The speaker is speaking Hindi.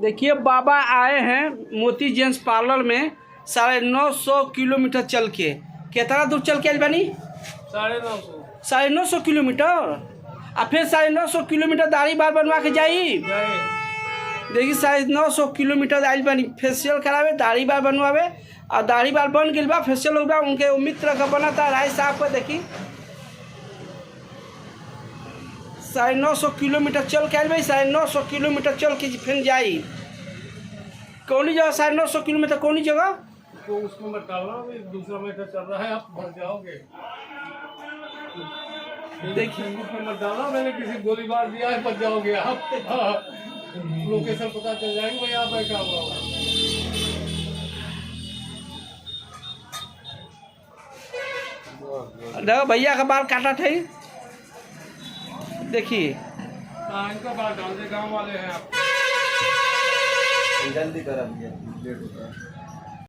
देखिए बाबा आए हैं मोती जेंट्स पार्लर में 950 किलोमीटर चल के। कितना दूर चल के आइल बानी? 950 किलोमीटर। आ फिर 950 किलोमीटर दाढ़ी बाल बनवा के जाई। देखिए 950 किलोमीटर आइल बानी फेशियल करावे, दाढ़ी बाल बनवावे। और दाढ़ी बाल बन गई बा, फेशियल हो गया, उनके मित्र का बना था राय साहब को। देखी 950 किलोमीटर चल के आइल भाई। 950 किलोमीटर चल के फिर जाई कौनी जगह? 950 किलोमीटर कौनी जगह? तो उसको मत डालना, दूसरा मीटर चल रहा है, आप भर जाओगे। देखिए उसमें मत डालना, मैंने किसी गोलीबार दिया है, बच जाओगे आप। लोकेशन पता चल जाएगी भाई आप है क्या हुआ। देखो भैया का बाल काटा था। देखिए इनका बाल डाल दे, गाँव वाले हैं आप। जल्दी कर, अब ये लेट होता है।